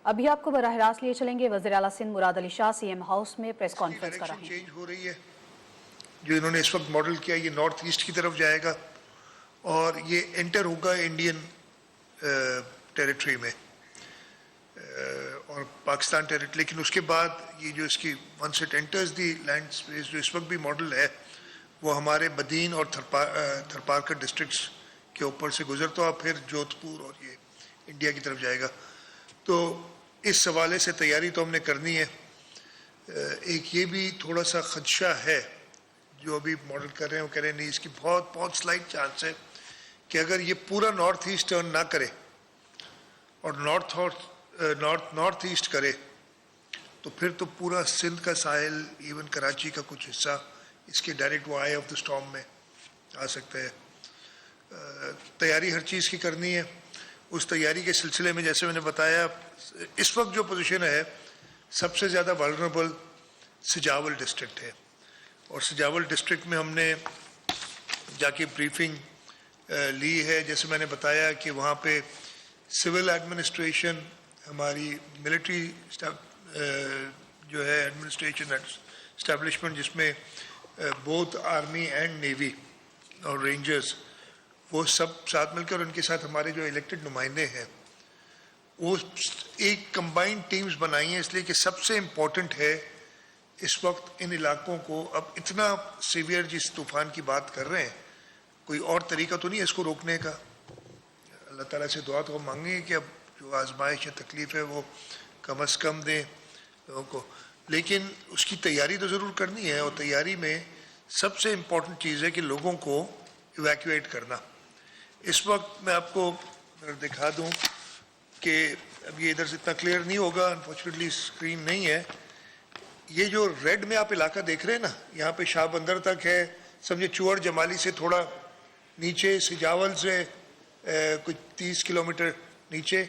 ابھی آپ کو براہ راست لیے چلیں گے وزیر اعلیٰ سندھ مراد Ali Shah C M house میں پریس کانفرنس کر رہے ہیں. چینج ہو رہی ہے جو انہوں نے اس وقت ماڈل کیا، یہ نارتھ ایسٹ کی طرف جائے گا اور یہ انٹر ہوگا انڈین ٹیریٹری میں اور پاکستان ٹیریٹری. لیکن اس کے بعد یہ جو اس کی once it enters the land space جو اس وقت بھی ماڈل ہے وہ ہمارے بدین اور تھرپارکر ڈسٹرکٹس کے اوپر سے گزرتا ہوا پھر جودھ پور اور یہ انڈیا کی طرف جائے گا. تو اس حوالے سے تیاری تو ہم نے کرنی ہے. ایک یہ بھی تھوڑا سا خدشہ ہے جو ابھی ماڈل کر رہے ہیں، وہ کہہ رہے ہیں نہیں اس کی بہت سلائٹ چانس ہے کہ اگر یہ پورا نارتھ ایسٹ ٹرن نہ کرے اور نارتھ ایسٹ کرے تو پھر تو پورا سندھ کا ساحل ایون کراچی کا کچھ حصہ اس کے ڈائریکٹ وہ آئی آف دا اسٹارم میں آ سکتا ہے. تیاری ہر چیز کی کرنی ہے. اس تیاری کے سلسلے میں جیسے میں نے بتایا اس وقت جو پوزیشن ہے سب سے زیادہ والنریبل سجاول ڈسٹرکٹ ہے اور سجاول ڈسٹرکٹ میں ہم نے جا کے بریفنگ لی ہے. جیسے میں نے بتایا کہ وہاں پہ سول ایڈمنسٹریشن ہماری ملٹری جو ہے ایڈمنسٹریشن اسٹیبلشمنٹ جس میں بوتھ آرمی اینڈ نیوی اور رینجرز وہ سب ساتھ مل کر ان کے ساتھ ہمارے جو الیکٹڈ نمائندے ہیں وہ ایک کمبائنڈ ٹیمز بنائی ہیں اس لیے کہ سب سے امپورٹنٹ ہے اس وقت ان علاقوں کو. اب اتنا سیویئر جس طوفان کی بات کر رہے ہیں کوئی اور طریقہ تو نہیں ہے اس کو روکنے کا. اللہ تعالیٰ سے دعا تو ہم مانگیں گے کہ اب جو آزمائش یا تکلیف ہے وہ کم از کم دیں لوگوں کو، لیکن اس کی تیاری تو ضرور کرنی ہے. اور تیاری میں سب سے امپورٹنٹ چیز ہے کہ لوگوں کو ایویکویٹ کرنا. اس وقت میں آپ کو دکھا دوں کہ اب یہ ادھر سے اتنا کلیئر نہیں ہوگا، انفارچونیٹلی اسکرین نہیں ہے. یہ جو ریڈ میں آپ علاقہ دیکھ رہے ہیں نا یہاں پہ شاہ بندر تک ہے، سمجھے چوہڑ جمالی سے تھوڑا نیچے، سجاول سے کچھ 30 کلومیٹر نیچے.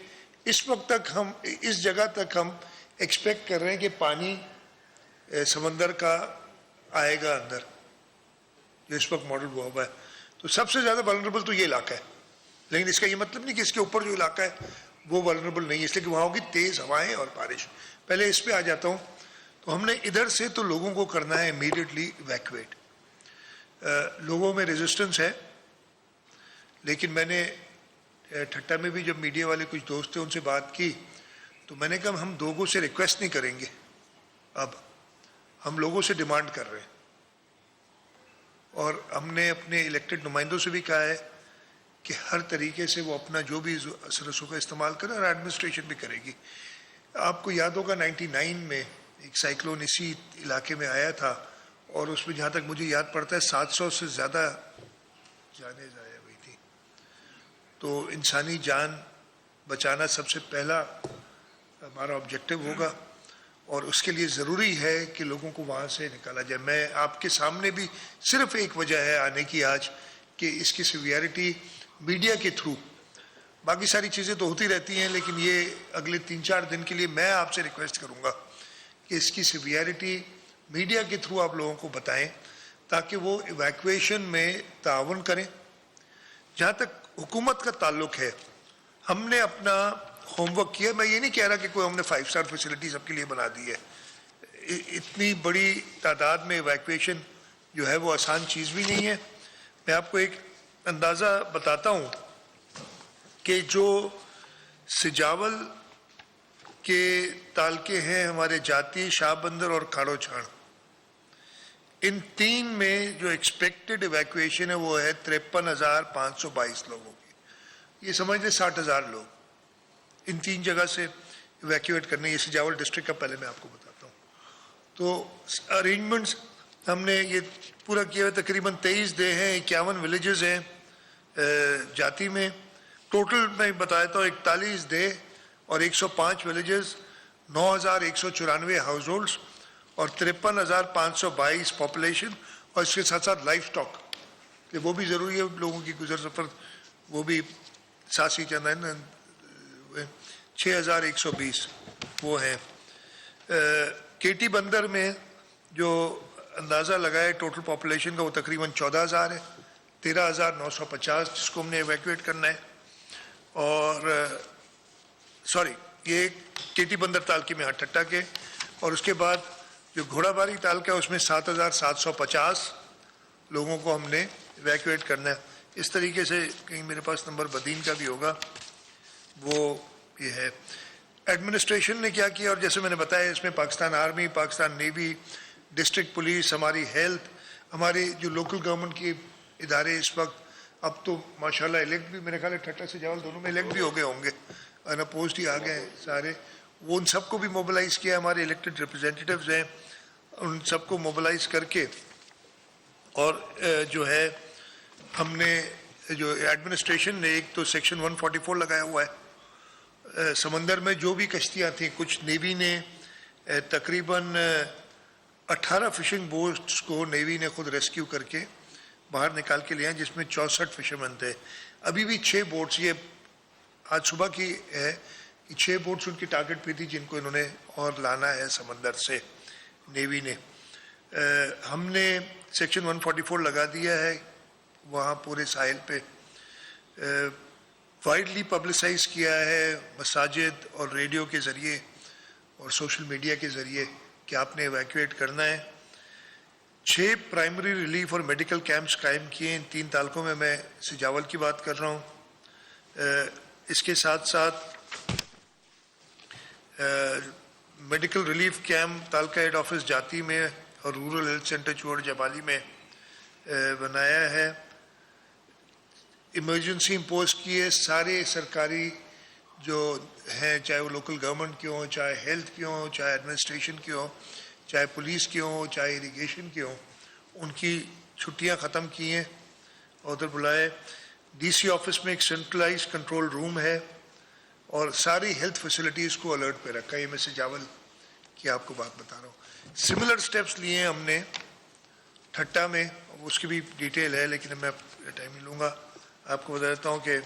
اس وقت تک ہم اس جگہ تک ہم ایکسپیکٹ کر رہے ہیں کہ پانی سمندر کا آئے گا اندر جو اس وقت ماڈل ہوا ہوا ہے. تو سب سے زیادہ ولنریبل تو یہ علاقہ ہے، لیکن اس کا یہ مطلب نہیں کہ اس کے اوپر جو علاقہ ہے وہ ولنریبل نہیں ہے، اس لیے کہ وہاں ہوگی تیز ہوائیں اور بارش. پہلے اس پہ آ جاتا ہوں. تو ہم نے ادھر سے تو لوگوں کو کرنا ہے امیڈیٹلی ایویکویٹ. لوگوں میں ریزسٹنس ہے، لیکن میں نے ٹھٹا میں بھی جب میڈیا والے کچھ دوست تھے ان سے بات کی تو میں نے کہا ہم لوگوں سے ریکویسٹ نہیں کریں گے، اب ہم لوگوں سے ڈیمانڈ کر رہے ہیں. اور ہم نے اپنے الیکٹڈ نمائندوں سے بھی کہا ہے کہ ہر طریقے سے وہ اپنا جو بھی اثر رسوخ کا استعمال کریں اور ایڈمنسٹریشن بھی کرے گی. آپ کو یاد ہوگا 99 میں ایک سائیکلون اسی علاقے میں آیا تھا اور اس میں جہاں تک مجھے یاد پڑتا ہے 700 سے زیادہ جانیں ضائع ہوئی تھی. تو انسانی جان بچانا سب سے پہلا ہمارا آبجیکٹو ہوگا اور اس کے لیے ضروری ہے کہ لوگوں کو وہاں سے نکالا جائے. میں آپ کے سامنے بھی صرف ایک وجہ ہے آنے کی آج کہ اس کی سیویئرٹی میڈیا کے تھرو، باقی ساری چیزیں تو ہوتی رہتی ہیں لیکن یہ اگلے 3-4 دن کے لیے میں آپ سے ریکویسٹ کروں گا کہ اس کی سیویئرٹی میڈیا کے تھرو آپ لوگوں کو بتائیں تاکہ وہ ایویکویشن میں تعاون کریں. جہاں تک حکومت کا تعلق ہے ہم نے اپنا ہوم ورک کیا. میں یہ نہیں کہہ رہا کہ کوئی ہم نے 5 اسٹار فیسلٹی سب کے لیے بنا دی ہے. اتنی بڑی تعداد میں ایویکویشن جو ہے وہ آسان چیز بھی نہیں ہے. میں آپ کو ایک اندازہ بتاتا ہوں کہ جو سجاول کے تعلقے ہیں ہمارے جاتی، شاہ بندر اور کھاڑو چھاڑ، ان 3 میں جو ایکسپیکٹڈ ایویکویشن ہے وہ ہے 53,522 لوگوں کی. یہ سمجھ لیں 60,000 لوگ ان 3 جگہ سے ایویکویٹ کرنے. یہ سجاول ڈسٹرکٹ کا پہلے میں آپ کو بتاتا ہوں. تو ارینجمنٹس ہم نے یہ پورا کیا ہے. تقریباً 23 دے ہیں، 51 ولیجز ہیں جاتی میں. ٹوٹل میں بتاتا ہوں 41 دے اور 105 ولیجز، 9,194 ہاؤس ہولڈس اور 53,522 پاپولیشن. اور اس کے ساتھ ساتھ لائف سٹاک کہ وہ بھی ضروری ہے لوگوں کی گزر سفر، وہ بھی ساسی چند ہے. 6,120 وہ ہیں. کیٹی بندر میں جو اندازہ لگائے ٹوٹل پاپولیشن کا وہ تقریباً 14,000 ہے. 13,950 جس کو ہم نے ایویکویٹ کرنا ہے. اور ये केटी बंदर तालके में ठट्टा के, और उसके बाद जो घोड़ाबारी तालका है उसमें 7,750 लोगों को हमने इवैक्यूएट करना है। इस तरीके से कहीं मेरे पास नंबर बदीन का भी होगा, वो ये है। एडमिनिस्ट्रेशन ने क्या किया, और जैसे मैंने बताया इसमें Pakistan army, Pakistan navy, district police, हमारी हेल्थ, हमारे जो लोकल गवर्नमेंट के इदारे इस वक्त अब तो माशाल्लाह इलेक्ट भी, मेरे ख्याल है ठट्टा से जावल दोनों में इलेक्ट भी हो गए होंगे, अनअपोज्ड ही आ गए सारे, वो उन सबको भी मोबिलाइज़ किया। हमारे इलेक्टेड रिप्रेजेंटेटिव्स हैं, उन सबको मोबिलाइज़ करके, और जो है हमने जो एडमिनिस्ट्रेशन ने एक तो सेक्शन 144 लगाया हुआ है। समंदर में जो भी कश्तियाँ थीं, कुछ नेवी ने तकरीबन 18 फिशिंग बोट्स को नेवी ने खुद रेस्क्यू करके बाहर निकाल के लिया, जिसमें 64 फिशरमैन थे। अभी भी 6 बोट्स, ये आज सुबह की है कि 6 बोट्स उनकी टारगेट पे थी जिनको इन्होंने और लाना है समंदर से, नेवी ने। हमने सेक्शन 144 लगा दिया है वहाँ पूरे साहिल पे, वाइडली पब्लिसाइज किया है मसाजिद और रेडियो के ज़रिए और सोशल मीडिया के ज़रिए कि आपने इवैक्यूएट करना है। 6 प्राइमरी रिलीफ और मेडिकल कैंप्स कायम किए इन 3 तालकों में, मैं सिजावल की बात कर रहा हूँ। इसके साथ साथ medical relief camp तालका head office जाती में और रूरल हेल्थ सेंटर चोड़ जबाली में बनाया है। इमरजेंसी इम्पोज किए सारे सरकारी जो हैं, चाहे वो लोकल गवर्नमेंट के हों, चाहे हेल्थ के हों, चाहे एडमिनिस्ट्रेशन के हों, चाहे पुलिस के हों, चाहे इरिगेशन के हों, उनकी छुट्टियां ख़त्म की हैं और उधर बुलाए। डीसी ऑफिस में एक सेंट्रलाइज कंट्रोल रूम है और सारी हेल्थ फैसिलिटीज़ को अलर्ट पे रखा है। ये मैं सिजावल की आपको बात बता रहा हूँ। सिमिलर स्टेप्स लिए हैं हमने ठट्टा में, उसकी भी डिटेल है लेकिन मैं टाइम नहीं लूँगा। आपको बता देता हूँ कि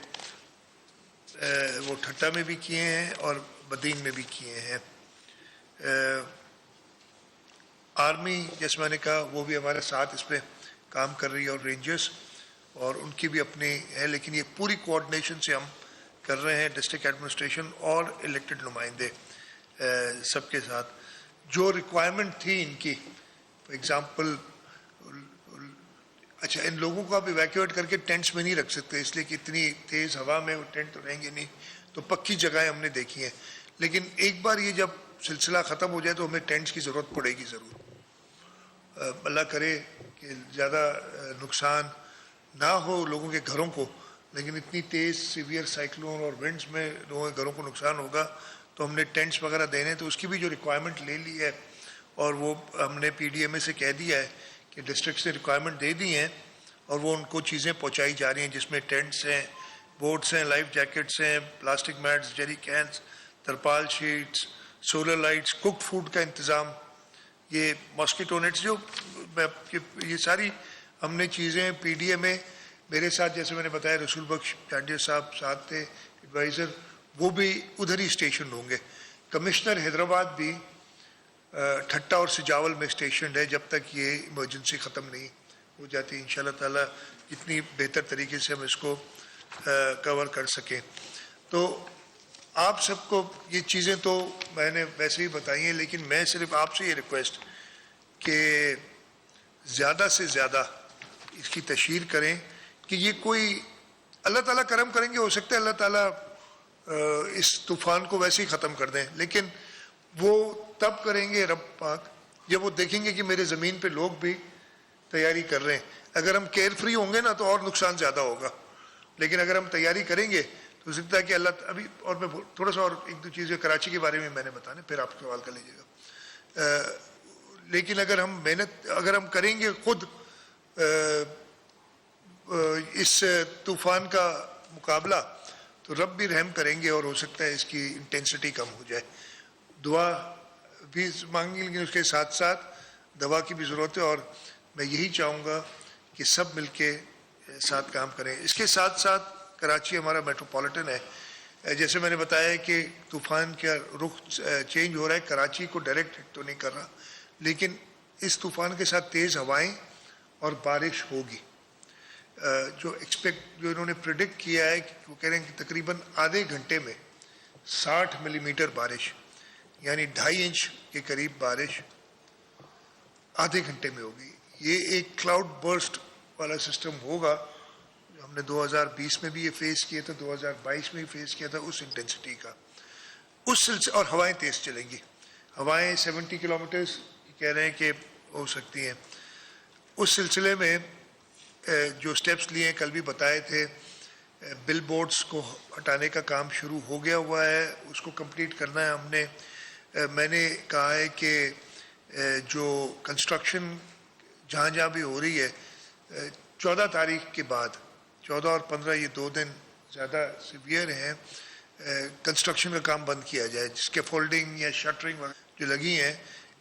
वो ठट्टा में भी किए हैं और बदीन में भी किए हैं। आर्मी जैसे मैंने कहा वो भी हमारे साथ इस पर काम कर रही है और रेंजर्स, और उनकी भी अपनी है, लेकिन ये पूरी कोऑर्डिनेशन से हम कर रहे हैं डिस्ट्रिक्ट एडमिनिस्ट्रेशन और इलेक्टेड नुमाइंदे सबके साथ। जो रिक्वायरमेंट थी इनकी, फॉर एग्ज़ाम्पल, अच्छा इन लोगों को आप इवैक्यूएट करके टेंट्स में नहीं रख सकते इसलिए कि इतनी तेज़ हवा में वो टेंट तो रहेंगे नहीं, तो पक्की जगहें हमने देखी हैं। लेकिन एक बार ये जब सिलसिला ख़त्म हो जाए तो हमें टेंट्स की ज़रूरत पड़ेगी ज़रूर। अल्लाह करे कि ज़्यादा नुकसान ना हो लोगों के घरों को, लेकिन इतनी तेज़ सीवियर साइक्लोन और विंड्स में लोगों के घरों को नुकसान होगा तो हमने टेंट्स वगैरह देने, तो उसकी भी जो रिक्वायरमेंट ले ली है और वो हमने PDMA से कह दिया है कि डिस्ट्रिक्ट से रिक्वायरमेंट दे दी हैं और वो उनको चीज़ें पहुंचाई जा रही हैं, जिसमें टेंट्स हैं, बोट्स हैं, लाइफ जैकेट्स हैं, प्लास्टिक मैट्स, जेरी कैंस, तरपाल sheets, solar lights, cooked food का इंतज़ाम, ये मॉस्किटो नेट्स, जो ये सारी हमने चीज़ें PDMA मेरे साथ, जैसे मैंने बताया रसूल बख्श जांडिया साहब साथ थे एडवाइज़र, वो भी उधर ही स्टेशन होंगे। कमिश्नर हैदराबाद भी ठट्टा और सिजावल में स्टेशन है जब तक ये इमरजेंसी ख़त्म नहीं हो जाती। इंशाल्लाह ताला जितनी बेहतर तरीके से हम इसको कवर कर सकें। तो आप सबको ये चीज़ें तो मैंने वैसे ही बताई हैं, लेकिन मैं सिर्फ आपसे ये रिक्वेस्ट कि ज़्यादा से ज़्यादा इसकी तशहीर करें कि ये कोई अल्लाह ताला करम करेंगे, हो सकता है अल्लाह ताला इस तूफ़ान को वैसे ही ख़त्म कर दें, लेकिन वो तब करेंगे रब पाक जब वो देखेंगे कि मेरे ज़मीन पे लोग भी तैयारी कर रहे हैं। अगर हम केयर फ्री होंगे ना तो और नुकसान ज़्यादा होगा, लेकिन अगर हम तैयारी करेंगे तो सकता है कि अल्लाह अभी, और मैं थोड़ा सा और एक दो चीज़ें कराची के बारे में मैंने बताने, फिर आप सवाल कर लीजिएगा। लेकिन अगर हम मेहनत अगर हम करेंगे खुद इस तूफ़ान का मुकाबला, तो रब भी रहम करेंगे और हो सकता है इसकी इंटेंसिटी कम हो जाए। दुआ भी मांगी, लेकिन उसके साथ साथ दवा की भी ज़रूरत है, और मैं यही चाहूँगा कि सब मिलके साथ काम करें। इसके साथ साथ कराची हमारा मेट्रोपॉलिटन है, जैसे मैंने बताया कि तूफ़ान का रुख चेंज हो रहा है, कराची को डायरेक्ट हिट तो नहीं कर रहा, लेकिन इस तूफ़ान के साथ तेज़ हवाएं और बारिश होगी। जो इन्होंने प्रिडिक्ट किया है कि वो कह रहे हैं कि तकरीबन आधे घंटे में 60 मिलीमीटर बारिश यानी 2.5 इंच के करीब बारिश आधे घंटे में होगी। ये एक क्लाउड बर्स्ट वाला सिस्टम होगा। हमने 2020 में भी ये फेस किया था, 2022 में भी फेस किया था उस इंटेंसिटी का। उस सिलसिले और हवाएं तेज चलेंगी, हवाएं 70 किलोमीटर कह रहे हैं कि हो सकती हैं। उस सिलसिले में जो स्टेप्स लिए कल भी बताए थे, बिल बोर्ड्स को हटाने का काम शुरू हो गया हुआ है, उसको कंप्लीट करना है हमने। मैंने कहा है कि जो कंस्ट्रक्शन जहाँ जहाँ भी हो रही है 14 तारीख के बाद, 14 और 15 ये 2 दिन ज़्यादा सीवियर हैं, कंस्ट्रक्शन का काम बंद किया जाए, जिसके फोल्डिंग या शटरिंग जो लगी हैं,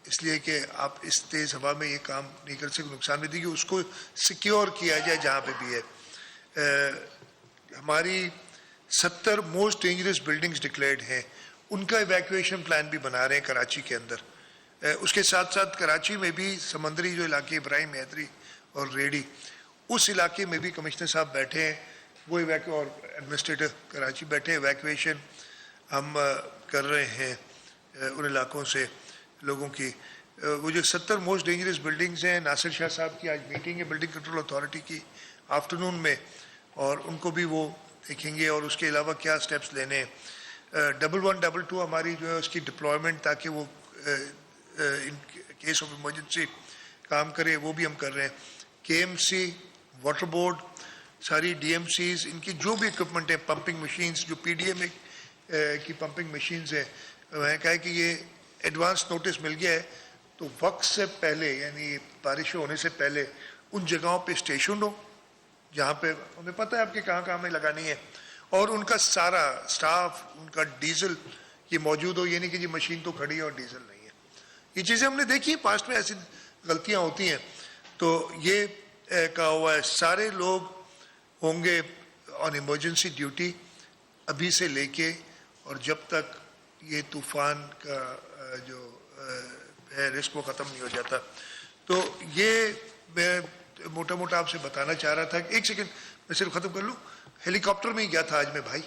इसलिए कि आप इस तेज़ हवा में ये काम नहीं कर सकते, नुकसान भी देगी, उसको सिक्योर किया जाए जहाँ पे भी है। हमारी 70 मोस्ट डेंजरस बिल्डिंग्स डिक्लेयर्ड हैं, उनका इवैक्यूएशन प्लान भी बना रहे हैं कराची के अंदर। उसके साथ साथ कराची में भी समंदरी जो इलाके इब्राहिम हैदरी और रेडी, उस इलाके में भी कमिश्नर साहब बैठे हैं, वो और एडमिनिस्ट्रेटर कराची बैठे, इवैक्यूएशन हम कर रहे हैं उन इलाकों से लोगों की। वो जो 70 मोस्ट डेंजरस बिल्डिंग्स हैं, नासिर शाह साहब की आज मीटिंग है बिल्डिंग कंट्रोल अथॉरिटी की आफ्टरनून में, और उनको भी वो देखेंगे और उसके अलावा क्या स्टेप्स लेने हैं। 1122 हमारी जो है उसकी डिप्लॉयमेंट, ताकि वो इन केस ऑफ इमरजेंसी काम करे, वो भी हम कर रहे हैं। KMC, वाटर बोर्ड, सारी DMCs, इनकी जो भी इक्विपमेंट है, पंपिंग मशीन्स, जो PDM की पंपिंग मशीन्स हैं, मैंने कहा है कि ये एडवांस नोटिस मिल गया है तो वक्त से पहले, यानी बारिश होने से पहले उन जगहों पे स्टेशन हो जहाँ पे हमें पता है आपके कहाँ कहाँ में लगानी है, और उनका सारा स्टाफ, उनका डीजल ये मौजूद हो। ये नहीं कि जी मशीन तो खड़ी है और डीजल नहीं है। ये चीज़ें हमने देखी है, पास्ट में ऐसी गलतियाँ होती हैं। तो ये कहा हुआ है सारे लोग होंगे ऑन इमरजेंसी ड्यूटी अभी से लेके, और जब तक ये तूफ़ान का जो है रिस्क वो ख़त्म नहीं हो जाता। तो ये मैं मोटा मोटा आपसे बताना चाह रहा था। एक सेकंड मैं सिर्फ ख़त्म कर लूँ। हेलीकॉप्टर में ही गया था आज मैं भाई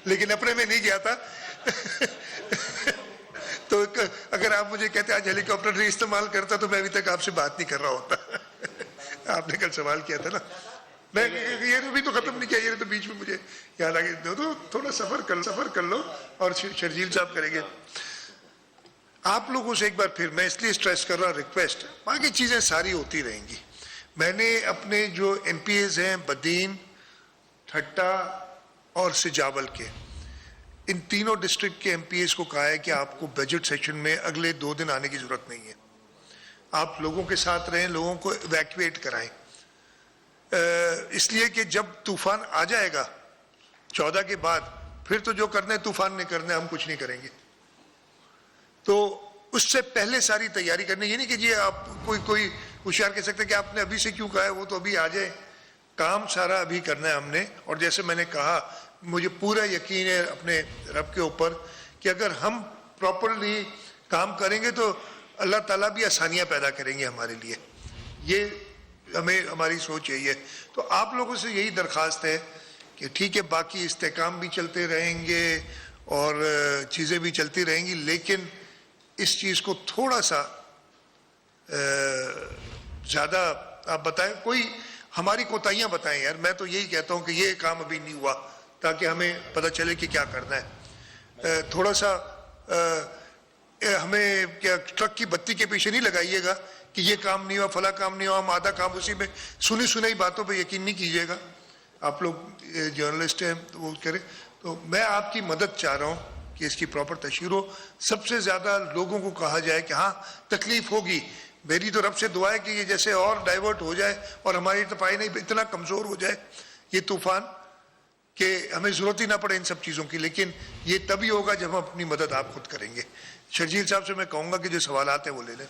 लेकिन अपने में नहीं गया था तो अगर आप मुझे कहते आज हेलीकॉप्टर नहीं इस्तेमाल करता तो मैं अभी तक आपसे बात नहीं कर रहा होता आपने कल सवाल किया था ना। मैं ये अभी तो खत्म नहीं किया, ये तो बीच में मुझे याद आ गया। तो थोड़ा सफर कर लो और शर्जील साहब करेंगे। आप लोगों से एक बार फिर मैं इसलिए स्ट्रेस कर रहा हूँ, रिक्वेस्ट, बाकी चीज़ें सारी होती रहेंगी। मैंने अपने जो MPAs हैं बदीन, ठट्टा और सिजावल के, इन तीनों डिस्ट्रिक्ट के MPAs को कहा है कि आपको बजट सेशन में अगले 2 दिन आने की ज़रूरत नहीं है। आप लोगों के साथ रहें, लोगों को इवैक्यूएट कराएं, इसलिए कि जब तूफान आ जाएगा 14 के बाद, फिर तो जो करना है तूफान ने करना है, हम कुछ नहीं करेंगे। तो उससे पहले सारी तैयारी करनी। ये नहीं कि जी आप कोई होशियार कह सकते कि आपने अभी से क्यों कहा है, वो तो अभी आ जाए। काम सारा अभी करना है हमने। और जैसे मैंने कहा, मुझे पूरा यकीन है अपने रब के ऊपर कि अगर हम प्रॉपरली काम करेंगे तो अल्लाह ताला भी आसानियाँ पैदा करेंगे हमारे लिए। ये हमारी सोच यही है। तो आप लोगों से यही दरख्वास्त है कि ठीक है, बाकी इस्तेकाम भी चलते रहेंगे और चीज़ें भी चलती रहेंगी, लेकिन इस चीज़ को थोड़ा सा ज़्यादा आप बताएं, कोई हमारी कोताहियाँ बताएं यार। मैं तो यही कहता हूँ कि ये काम अभी नहीं हुआ, ताकि हमें पता चले कि क्या करना है। थोड़ा सा हमें क्या ट्रक की बत्ती के पीछे नहीं लगाइएगा कि ये काम नहीं हुआ, फला काम नहीं हुआ, हम आधा काम उसी में सुनी सुनाई बातों पे यकीन नहीं कीजिएगा। आप लोग जर्नलिस्ट हैं तो वो करें। तो मैं आपकी मदद चाह रहा हूँ कि इसकी प्रॉपर तशहीर हो। सबसे ज़्यादा लोगों को कहा जाए कि हाँ तकलीफ होगी, मेरी तो रब से दुआ है कि ये जैसे और डाइवर्ट हो जाए और हमारी तपाई नहीं इतना कमज़ोर हो जाए ये तूफ़ान कि हमें ज़रूरत ही ना पड़े इन सब चीज़ों की। लेकिन ये तभी होगा जब हम अपनी मदद आप खुद करेंगे। शर्जील साहब से मैं कहूँगा कि जो सवालात हैं वो ले लें।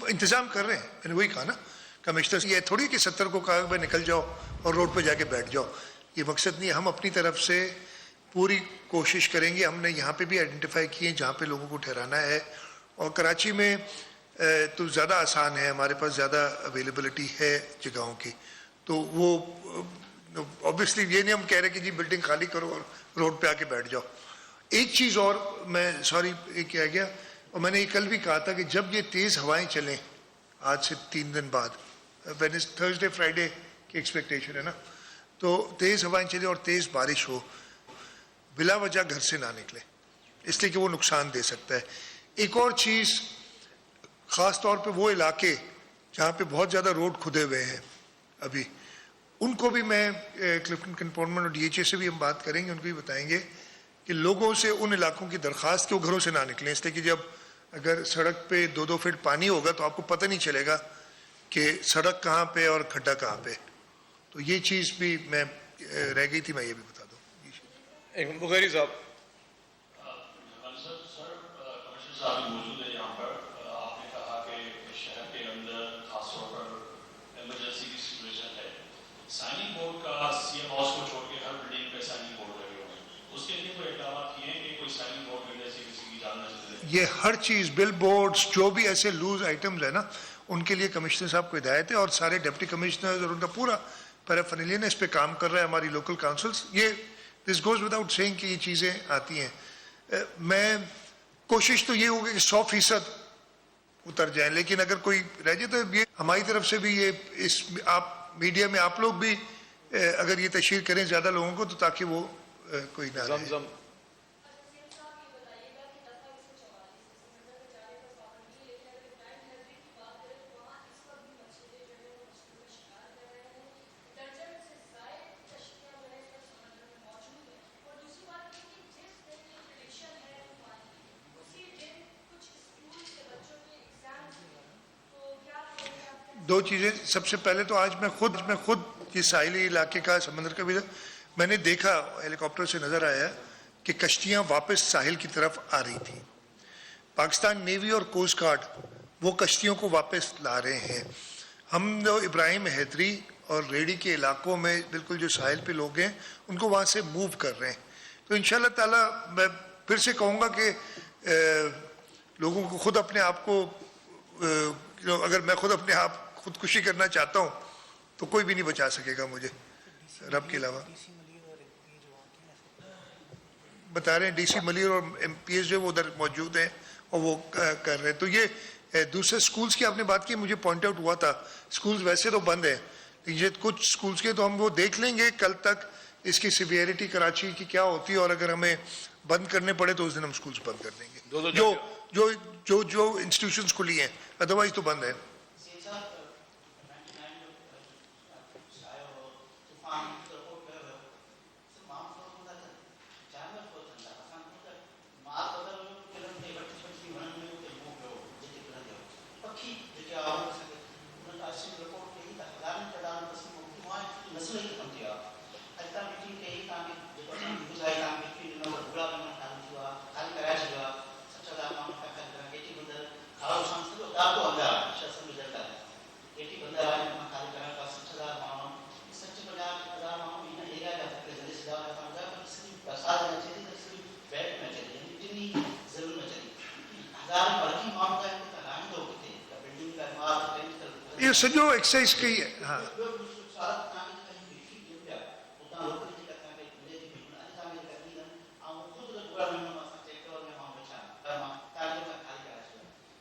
इंतज़ाम कर रहे हैं, मैंने वही कहा ना, कमिश्नर ये थोड़ी कि 70 को कहा भाई निकल जाओ और रोड पे जाके बैठ जाओ, ये मकसद नहीं है। हम अपनी तरफ से पूरी कोशिश करेंगे। हमने यहाँ पे भी आइडेंटिफाई किए जहाँ पे लोगों को ठहराना है, और कराची में तो ज़्यादा आसान है, हमारे पास ज़्यादा अवेलेबिलिटी है जगहों की, तो वो ऑब्वियसली ये नहीं हम कह रहे कि जी बिल्डिंग खाली करो और रोड पे आके बैठ जाओ। एक चीज़ और मैं सॉरी क्या गया, और मैंने ये कल भी कहा था कि जब ये तेज़ हवाएं चलें आज से 3 दिन बाद, थर्सडे फ्राइडे की एक्सपेक्टेशन है ना, तो तेज़ हवाएं चले और तेज़ बारिश हो, बिला वजह घर से ना निकले, इसलिए कि वो नुकसान दे सकता है। एक और चीज़, ख़ास तौर पे वो इलाके जहाँ पे बहुत ज़्यादा रोड खुदे हुए हैं अभी, उनको भी मैं क्लिफ्टन कैंटोनमेंट और DHA से भी हम बात करेंगे, उनको भी बताएंगे कि लोगों से उन इलाकों की दरख्वास्त कि वो घरों से ना निकलें, इसलिए कि जब अगर सड़क पे 2-2 फीट पानी होगा तो आपको पता नहीं चलेगा कि सड़क कहाँ पे और खड्डा कहाँ पे। तो ये चीज़ भी मैं रह गई थी, मैं ये भी बता दूँ। एक बुखारी साहब, कमिश्नर साहब मौजूद है यहाँ पर। आपने कहा कि शहर के अंदर खासतौर पर इमरजेंसी की सिचुएशन है, साइनिंग बोर्ड का CM हाउस को छोड़ के हर बिल्डिंग पे साइनिंग बोर्ड लगे हुए हैं, उसके लिए कोई इकदाम किए हैं कि कोई साइनिंग बोर्ड की वजह से किसी की जान न चले? ये हर चीज़, बिल बोर्ड्स, जो भी ऐसे लूज आइटम्स है ना, उनके लिए कमिश्नर साहब को हिदायत है, और सारे डिप्टी कमिश्नर्स और उनका पूरा पैराफर्नेलिया इस पे काम कर रहा है, हमारी लोकल काउंसिल्स। ये दिस गोज विदाउट सेइंग कि ये चीज़ें आती हैं। मैं कोशिश तो ये होगी कि 100% उतर जाए, लेकिन अगर कोई रह जाए तो ये हमारी तरफ से भी ये इस आप मीडिया में आप लोग भी अगर ये तशहीर करें ज़्यादा लोगों को, तो ताकि वो कोई ना रहे। जमजम, दो चीज़ें, सबसे पहले तो आज मैं खुद ये साहिली इलाके का समंदर का भी मैंने देखा, हेलीकॉप्टर से नज़र आया कि कश्तियाँ वापस साहिल की तरफ आ रही थी। पाकिस्तान नेवी और कोस्ट गार्ड वो कश्तियों को वापस ला रहे हैं। हम जो इब्राहिम हैदरी और रेडी के इलाकों में बिल्कुल जो साहिल पे लोग हैं उनको वहाँ से मूव कर रहे हैं। तो इंशाल्लाह ताला मैं फिर से कहूँगा कि लोगों को खुद अपने आप को अगर मैं खुद अपने आप खुदकुशी करना चाहता हूँ तो कोई भी नहीं बचा सकेगा मुझे रब के अलावा। बता रहे हैं DC मलिर और MPS जो वो उधर मौजूद हैं और वो कर रहे हैं। तो ये दूसरे स्कूल्स की आपने बात की, मुझे पॉइंट आउट हुआ था, स्कूल्स वैसे तो बंद हैं, लेकिन ये कुछ स्कूल्स के तो हम वो देख लेंगे कल तक इसकी सिवियरिटी कराची की क्या होती है, और अगर हमें बंद करने पड़े तो उस दिन हम स्कूल्स बंद कर देंगे जो इंस्टीट्यूशंस खुली हैं, अदरवाइज तो बंद है। ये सजो एक्सरसाइज की है। हाँ,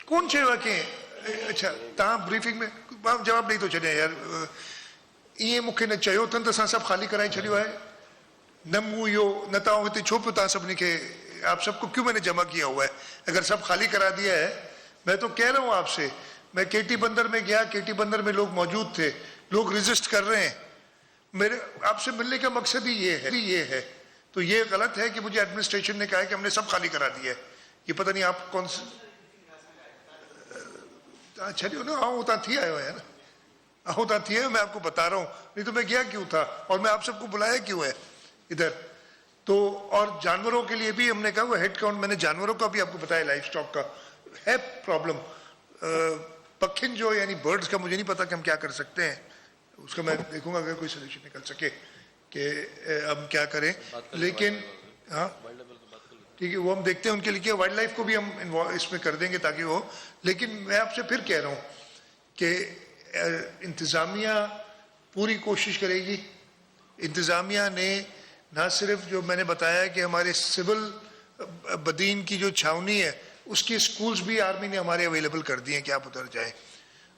कौन से वाक़े? अच्छा, तव्हां ब्रीफिंग में जवाब ॾेई थो छॾियां यार। ईअं मूंखे न चयो अथनि त असां सभु ख़ाली कराए छॾियो आहे, न मूं इहो न तव्हां हिते छो पियो तव्हां सभिनी खे, आप सबको क्यों मैंने जमा किया हुआ है? अगर सब खाली करा दिया है, मैं तो कह रहा हूँ आपसे, मैं KT बंदर में गया, KT बंदर में लोग मौजूद थे, लोग रेजिस्ट कर रहे हैं, मेरे आपसे मिलने का मकसद ही ये है। तो ये गलत है कि मुझे एडमिनिस्ट्रेशन ने कहा है कि हमने सब खाली करा दिया है। ये पता नहीं आप कौन से छो ना आऊँ उतना थी आयो है ना, आऊँ उतना थी है, मैं आपको बता रहा हूँ, नहीं तो मैं गया क्यों था और मैं आप सबको बुलाया क्यों है इधर। तो और जानवरों के लिए भी हमने कहा वो हेड काउंट, मैंने जानवरों का भी आपको बताया, लाइफ स्टॉक का है प्रॉब्लम। पखिन जो यानी बर्ड्स का मुझे नहीं पता कि हम क्या कर सकते हैं, उसका मैं देखूंगा अगर कोई सोल्यूशन निकल सके कि हम क्या करें। लेकिन हाँ ठीक है, वो हम देखते हैं उनके लिए, वाइल्ड लाइफ को भी हम इसमें कर देंगे ताकि वो। लेकिन मैं आपसे फिर कह रहा हूँ कि इंतज़ामिया पूरी कोशिश करेगी। इंतज़ामिया ने ना सिर्फ जो मैंने बताया कि हमारे सिविल बदीन की जो छावनी है उसके स्कूल्स भी आर्मी ने हमारे अवेलेबल कर दिए हैं कि आप उधर जाएं,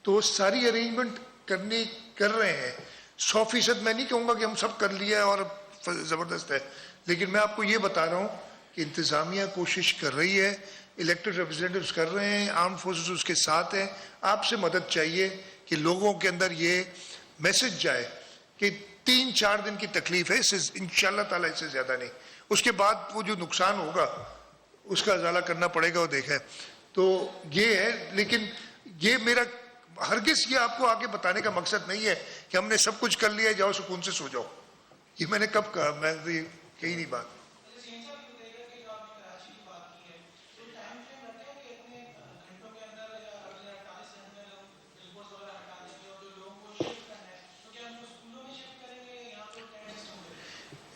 तो वो सारी अरेंजमेंट कर रहे हैं। 100% मैं नहीं कहूँगा कि हम सब कर लिया और ज़बरदस्त है, लेकिन मैं आपको ये बता रहा हूँ कि इंतज़ामिया कोशिश कर रही है, इलेक्टेड रिप्रेजेंटेटिव्स कर रहे हैं, आर्म फोर्सेस उसके साथ हैं। आपसे मदद चाहिए कि लोगों के अंदर ये मैसेज जाए कि 3-4 दिन की तकलीफ है, इससे इंशाअल्लाह ताला इससे ज़्यादा नहीं, उसके बाद वो जो नुकसान होगा उसका अजाला करना पड़ेगा, वो देखा है। तो ये है, लेकिन ये मेरा हरगिज़ ये आपको आगे बताने का मकसद नहीं है कि हमने सब कुछ कर लिया, जाओ सुकून से सो जाओ। ये मैंने कब कहा? मैं तो ये कही नहीं बात।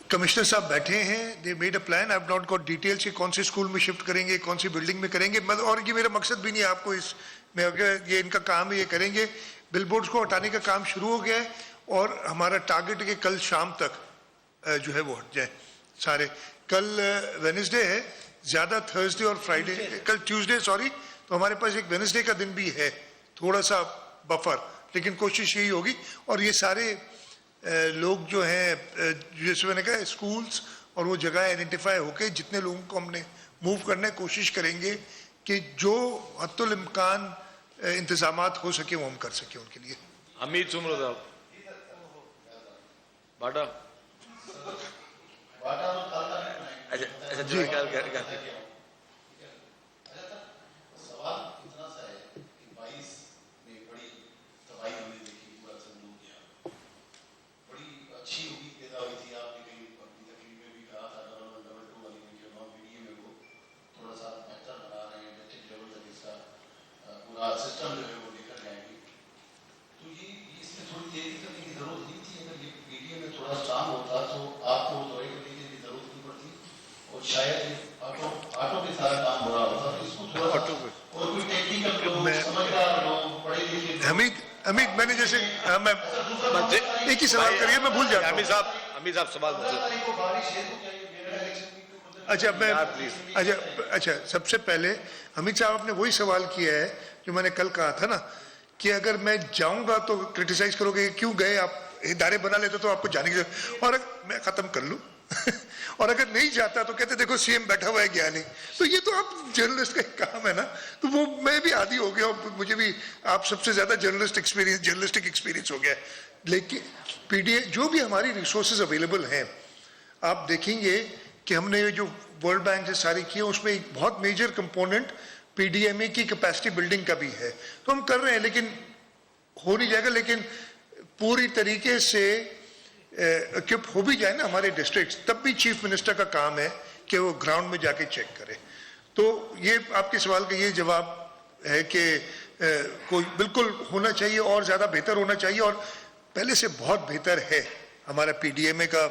कमिश्नर साहब बैठे हैं, they made a plan, I have not got details कि कौन से स्कूल में शिफ्ट करेंगे, कौन सी बिल्डिंग में करेंगे। और ये मेरा मकसद भी नहीं है आपको इसमें, अगर ये इनका काम है ये करेंगे। बिलबोर्ड्स को हटाने का काम शुरू हो गया है और हमारा टारगेट है कि कल शाम तक जो है वो हट जाए सारे। कल वेडनेसडे है, ज़्यादा थर्सडे और फ्राइडे, कल ट्यूसडे सॉरी, तो हमारे पास एक वेडनेसडे का दिन भी है, थोड़ा सा बफर, लेकिन कोशिश यही होगी। और ये सारे लोग जो हैं, जैसे मैंने कहा स्कूल्स और वो जगह आइडेंटिफाई होके जितने लोगों को हमने मूव करना है, कोशिश करेंगे कि जो हद्दुल इम्कान इंतजामात हो सके वो हम कर सके उनके लिए। हमीद सुमरो साहब बाटा अच्छा जी सिस्टम जो है वो लेकर जाएंगे। तो ये इसमें थोड़ी देरी करने की जरूरत नहीं थी। अगर ये पीडीए में थोड़ा काम होता तो आपको दवाई करने की जरूरत नहीं पड़ती और शायद ऑटो के साथ काम हो रहा होता। तो इसको थोड़ा और कोई टेक्निकल समझदार लोग पढ़े लिखे। हमीद मैंने जैसे मैं एक ही सवाल करिए, मैं भूल जाता हूं। हमीद साहब सवाल अच्छा मैं अच्छा सबसे पहले हमीद साहब आपने वही सवाल किया है जो मैंने कल कहा था ना कि अगर मैं जाऊंगा तो क्रिटिसाइज करोगे क्यों गए आप, इदारे बना लेते तो आपको जाने की जरूरत, और मैं खत्म कर लूं और अगर नहीं जाता तो कहते देखो सीएम बैठा हुआ है गया नहीं। तो ये तो आप जर्नलिस्ट का काम है ना, तो वो मैं भी आदी हो गया और मुझे भी आप सबसे ज्यादा जर्नलिस्टिक एक्सपीरियंस हो गया। लेकिन पीडीए जो भी हमारी रिसोर्सेज अवेलेबल हैं, आप देखेंगे कि हमने जो वर्ल्ड बैंक से सारी की है उसमें एक बहुत मेजर कंपोनेंट पीडीएमए की कैपेसिटी बिल्डिंग का भी है। तो हम कर रहे हैं, लेकिन हो नहीं जाएगा, लेकिन पूरी तरीके से इक्विप हो भी जाए ना हमारे डिस्ट्रिक्ट, तब भी चीफ मिनिस्टर का काम है कि वो ग्राउंड में जाके चेक करे। तो ये आपके सवाल का ये जवाब है कि कोई बिल्कुल होना चाहिए और ज़्यादा बेहतर होना चाहिए, और पहले से बहुत बेहतर है हमारा पीडीएमए का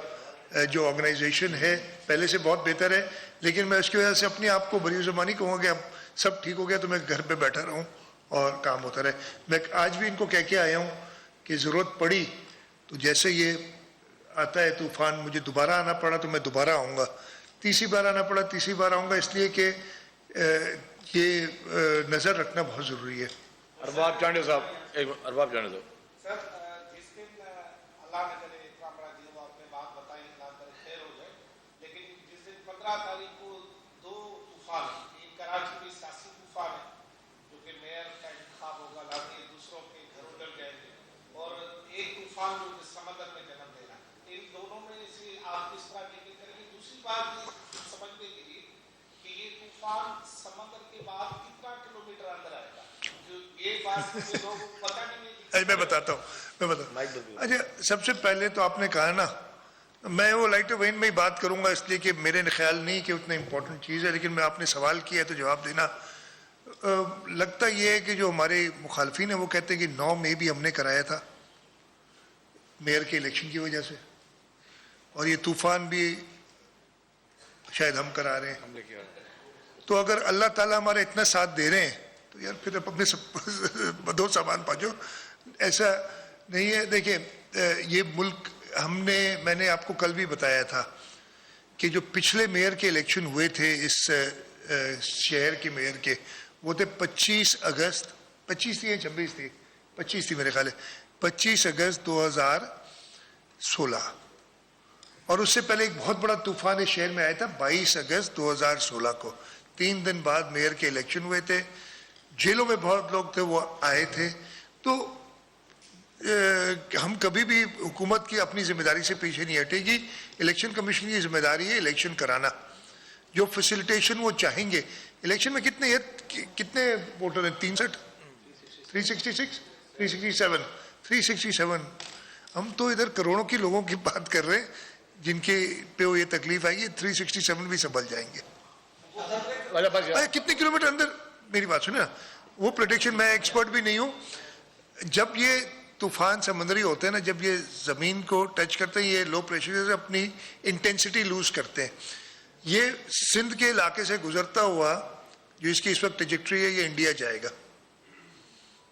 जो ऑर्गेनाइजेशन है, पहले से बहुत बेहतर है। लेकिन मैं इसकी वजह से अपने आप को बड़ी ज़बानी कहूँगा कि अब सब ठीक हो गया तो मैं घर पे बैठा रहूँ और काम होता रहे। मैं आज भी इनको कह के आया हूँ कि ज़रूरत पड़ी तो जैसे ये आता है तूफान, मुझे दोबारा आना पड़ा तो मैं दोबारा आऊँगा, तीसरी बार आना पड़ा तीसरी बार आऊँगा, इसलिए कि ये नज़र रखना बहुत ज़रूरी है। अरबाब जाने साहब अरबाब जाने दो। सर जिस दिन अल्लाह ने करे इतना बड़ा जो आपने बात बताई अल्लाह करे खैर हो जाए, लेकिन जिस दिन 15 तारीख को 2 तूफान, एक कराची में सियासी तूफान है जो कि मेयर का इंतखाब होगा, लाके दूसरों के घर उधर जाएंगे, और एक तूफान जो कि समंदर में जन्म देना, इन दोनों में से आप किस तरह टैकल करेंगे? दूसरी बात समझने के लिए कि ये तूफान समंदर के बाद कितना किलोमीटर अंदर आएगा, जो ये बात लोग पता नहीं। मैं बताता हूँ अच्छा सबसे पहले तो आपने कहा ना, मैं वो लाइट वेन में ही बात करूंगा इसलिए कि मेरे ख्याल नहीं कि उतना इंपॉर्टेंट चीज़ है, लेकिन मैं आपने सवाल किया है तो जवाब देना लगता ये है कि जो हमारे मुखालफिन हैं वो कहते हैं कि 9 मई भी हमने कराया था मेयर के इलेक्शन की वजह से, और ये तूफान भी शायद हम करा रहे हैं। हमने किया तो अगर अल्लाह ताला हमारा इतना साथ दे रहे हैं तो यार फिर अपने दो सामान पाजो, ऐसा नहीं है। देखिए ये मुल्क मैंने आपको कल भी बताया था कि जो पिछले मेयर के इलेक्शन हुए थे इस शहर के मेयर के, वो थे 25 अगस्त 25 थी या 26 थी, 25 थी मेरे ख्याल है, 25 अगस्त 2016, और उससे पहले एक बहुत बड़ा तूफान इस शहर में आया था 22 अगस्त 2016 को। 3 दिन बाद मेयर के इलेक्शन हुए थे, जेलों में बहुत लोग थे वो आए थे। तो हम कभी भी हुकूमत की अपनी जिम्मेदारी से पीछे नहीं हटेगी। इलेक्शन कमीशन की जिम्मेदारी है इलेक्शन कराना, जो फैसिलिटेशन वो चाहेंगे। इलेक्शन में कितने वोटर हैं? 367। हम तो इधर करोड़ों की लोगों की बात कर रहे हैं जिनके पे ये तकलीफ आएगी। 367 भी संभल जाएंगे। कितने किलोमीटर अंदर, मेरी बात सुने ना, वो प्रोटेक्शन, मैं एक्सपर्ट भी नहीं हूँ। जब ये तूफान समंदरी होते हैं ना, जब ये जमीन को टच करते हैं, ये लो प्रेशर से अपनी इंटेंसिटी लूज करते हैं। ये सिंध के इलाके से गुजरता हुआ जो इसकी इस वक्त ट्रैजेक्टरी है, ये इंडिया जाएगा,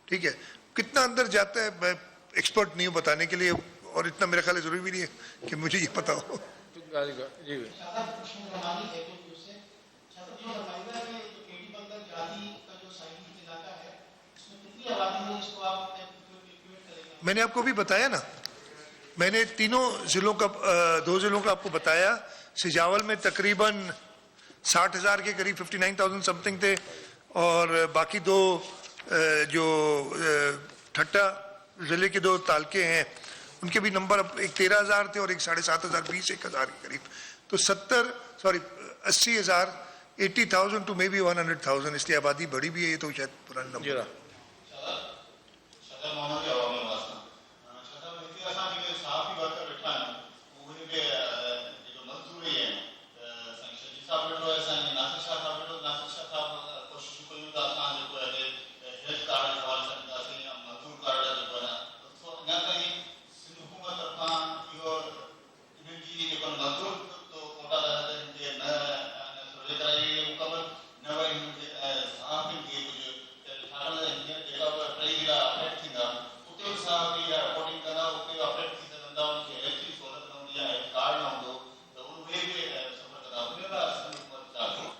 ठीक है। कितना अंदर जाता है मैं एक्सपर्ट नहीं हूँ बताने के लिए, और इतना मेरे ख्याल जरूरी भी नहीं है कि मुझे ये पता हो। जी मैंने आपको भी बताया ना, मैंने तीनों जिलों का 2 जिलों का आपको बताया। सिजावल में तकरीबन 60,000 के करीब 59,000 समथिंग थे, और बाकी 2 जो ठट्टा जिले के 2 तालके हैं उनके भी नंबर अब एक 13,000 थे और एक 7,500 20,000 के करीब। तो 80,000 80,000 टू मे बी 100,000, इसलिए आबादी बढ़ी भी है। ये तो शायद पुराना नंबर है।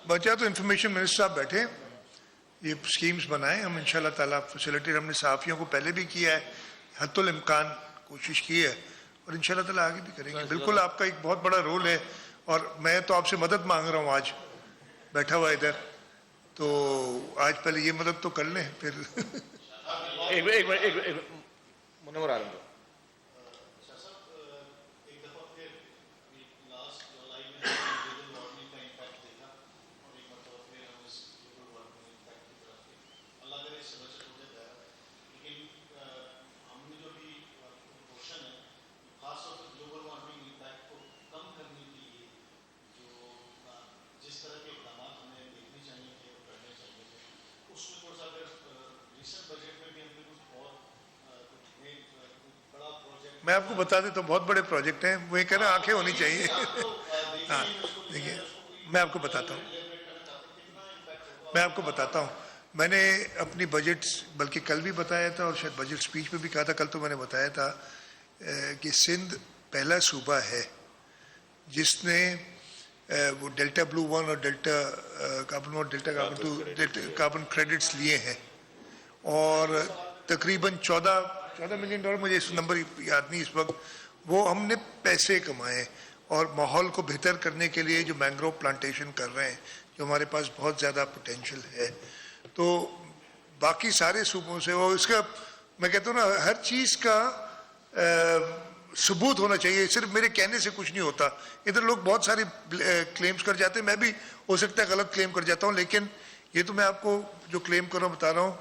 बचा तो इंफॉर्मेशन मिनिस्टर साहब बैठे, ये स्कीम्स बनाए हम इंशाल्लाह ताला फैसिलिटी हमने सहाफ़ियों को पहले भी किया है, हद्दुल इम्कान कोशिश की है, और इंशाल्लाह ताला आगे भी करेंगे। बिल्कुल आपका एक बहुत बड़ा रोल है, और मैं तो आपसे मदद मांग रहा हूँ आज बैठा हुआ इधर, तो आज पहले ये मदद तो कर लें फिर। एक मुनव्वर आलम को मैं आपको बता दें तो बहुत बड़े प्रोजेक्ट हैं, वो ये कह रहे हैं आंखें होनी चाहिए। हाँ देखिए मैं आपको बताता हूँ, मैंने अपनी बजट बल्कि कल भी बताया था और शायद बजट स्पीच में भी कहा था, कल तो मैंने बताया था कि सिंध पहला सूबा है जिसने वो डेल्टा ब्लू 1 और delta carbon 1 delta carbon 2 carbon credits लिए हैं, और तकरीबन 14 मिलियन डॉलर, मुझे इस नंबर याद नहीं इस वक्त, वो हमने पैसे कमाए। और माहौल को बेहतर करने के लिए जो मैंग्रोव प्लांटेशन कर रहे हैं, जो हमारे पास बहुत ज़्यादा पोटेंशियल है, तो बाकी सारे सूबों से वो इसका मैं कहता हूँ ना, हर चीज़ का सबूत होना चाहिए, सिर्फ मेरे कहने से कुछ नहीं होता। इधर लोग बहुत सारे क्लेम्स कर जाते हैं, मैं भी हो सकता है गलत क्लेम कर जाता हूँ, लेकिन ये तो मैं आपको जो क्लेम कर रहा हूँ बता रहा हूँ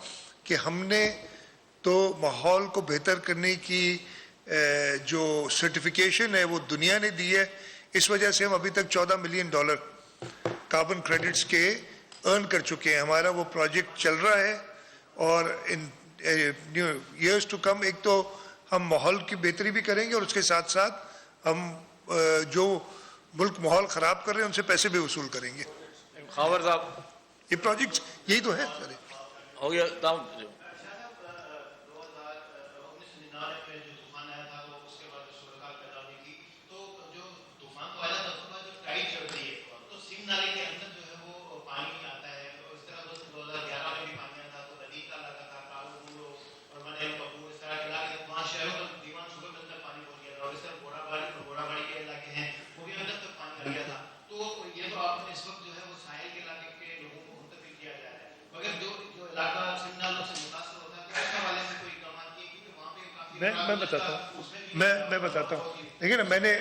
कि हमने तो माहौल को बेहतर करने की जो सर्टिफिकेशन है वो दुनिया ने दी है। इस वजह से हम अभी तक $14 मिलियन कार्बन क्रेडिट्स के अर्न कर चुके हैं। हमारा वो प्रोजेक्ट चल रहा है और इन ईयर्स टू कम एक तो हम माहौल की बेहतरी भी करेंगे और उसके साथ साथ हम जो मुल्क माहौल ख़राब कर रहे हैं उनसे पैसे भी वसूल करेंगे। खावर साहब ये प्रोजेक्ट यही तो है सारे। हो गया तमाम। 1999 में जो तूफान आया था तो उसके बाद जो सूरत हाल पैदा हुई थी, तो जो तूफान तो आया था उसके बाद जो टाइड चढ़ रही है तो सिंध नाले के अंदर जो है वो पानी आता है। और इस तरह 2011 में भी पानी आया था तो नदी का इलाका था काबूल और मनेम कपूर इस तरह के इलाके वहाँ शहरों तक दीवान सुबह में तक पानी पहुँच गया था। और इस तरह घोड़ाबाड़ी के इलाके हैं वो भी अंदर तक पानी आ गया था। तो ये तो आपने इस वक्त जो है वो साहिल के इलाके के लोगों को मुंतकिल किया जा रहा है, मगर जो इलाका सिंध नालों से मुतासर होता है तो इस हवाले से कोई इक़दाम किए? क्योंकि वहाँ पे काफी मैं बताता हूँ मैं बताता हूँ। देखिए ना, मैंने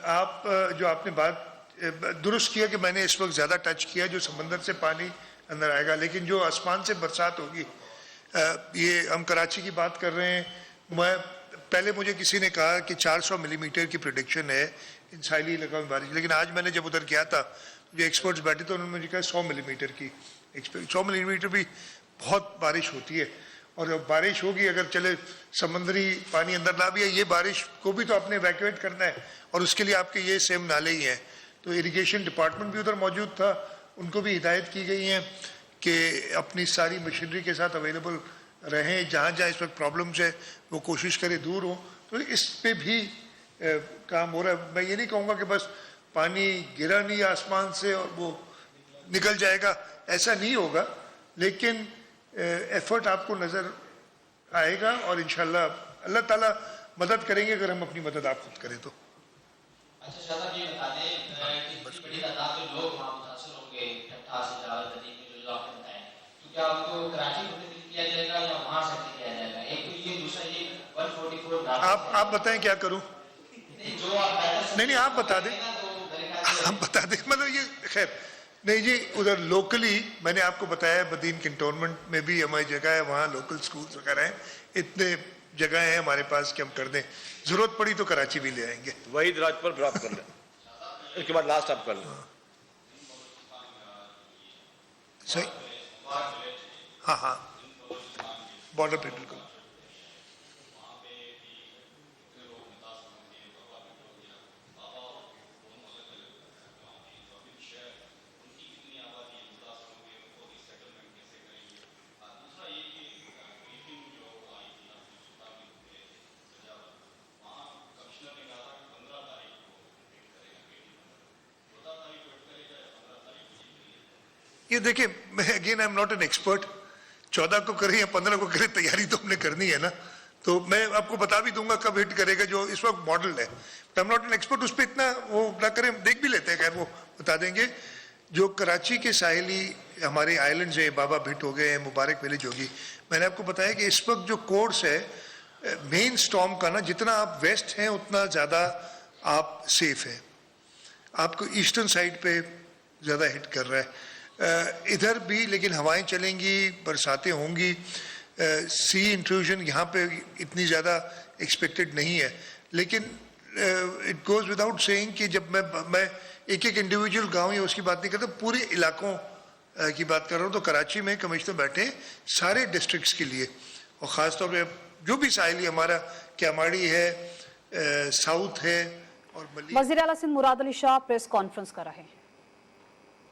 आप जो आपने बात दुरुस्त किया कि मैंने इस वक्त ज़्यादा टच किया जो समंदर से पानी अंदर आएगा, लेकिन जो आसमान से बरसात होगी, ये हम कराची की बात कर रहे हैं। पहले मुझे किसी ने कहा कि 400 मिलीमीटर की प्रेडिक्शन है इन साहिली इलाकों में बारिश, लेकिन आज मैंने जब उधर गया था जो एक्सपर्ट्स बैठे तो उन्होंने मुझे कहा 100 मिलीमीटर की 100 मिलीमीटर भी बहुत बारिश होती है। और जब बारिश होगी, अगर चले समंदरी पानी अंदर ना भी है, ये बारिश को भी तो आपने इवैक्यूएट करना है और उसके लिए आपके ये सेम नाले ही हैं। तो इरिगेशन डिपार्टमेंट भी उधर मौजूद था, उनको भी हिदायत की गई है कि अपनी सारी मशीनरी के साथ अवेलेबल रहें, जहाँ जहाँ इस वक्त प्रॉब्लम्स है वो कोशिश करें दूर हो। तो इस पे भी काम हो रहा है। मैं ये नहीं कहूँगा कि बस पानी गिरा नहीं आसमान से और वो निकल जाएगा, ऐसा नहीं होगा, लेकिन एफर्ट आपको नज़र आएगा और इंशाल्लाह अल्लाह ताला मदद करेंगे अगर हम अपनी मदद आप खुद करें तो। अच्छा शाहज़ाद ये बता दें कि बड़ी तादाद में लोग वहाँ मुतासर होंगे ठट्ठा से जावल नदी में जो आपने बताया, तो क्या उनको कराची मुंतकिल किया जाएगा या वहाँ से किया जाएगा? एक तो ये, दूसरा ये 144 आप बताएं क्या करूं? जो आप नहीं आप बता दें, आप बता दें। मतलब ये खैर नहीं जी, उधर लोकली मैंने आपको बताया बदीन कैंटोनमेंट में भी हमारी जगह है, वहाँ लोकल स्कूल्स वगैरह हैं, इतने जगह हैं हमारे पास कि हम कर दें। जरूरत पड़ी तो कराची भी ले आएंगे। वहीद राज पर ड्रॉप कर लें, इसके बाद लास्ट आप कर लें। सही, हाँ बॉर्डर पे बिल्कुल। ये देखिए, मैं again I am not an expert. 14 को करें या 15 को करें, तैयारी तो हमने करनी है ना। तो मैं आपको बता भी दूंगा कब हिट करेगा, जो इस वक्त मॉडल है। I am not an expert, उस पर इतना वो ना करें, देख भी लेते हैं, खैर वो बता देंगे। जो कराची के साहिली हमारे आइलैंड्स हैं, बाबा भिट हो गए हैं, मुबारक विलेज होगी, मैंने आपको बताया कि इस वक्त जो कोर्स है मेन स्टॉर्म का ना, जितना आप वेस्ट हैं उतना ज़्यादा आप सेफ हैं। आपको ईस्टर्न साइड पे ज़्यादा हिट कर रहा है, इधर भी लेकिन हवाएं चलेंगी, बरसातें होंगी। सी इंट्रूजन यहाँ पे इतनी ज़्यादा एक्सपेक्टेड नहीं है, लेकिन इट गोज़ विदाउट सेइंग कि जब मैं एक इंडिविजुअल गांव या उसकी बात नहीं करता, पूरे इलाकों की बात कर रहा हूँ। तो कराची में कमिश्नर बैठे हैं सारे डिस्ट्रिक्ट्स के लिए, और ख़ास तौर पे जो भी साहिली हमारा क्यामाड़ी है, साउथ है और वज़ीर आला सिंध मुराद अली शाह प्रेस कॉन्फ्रेंस कर रहे हैं।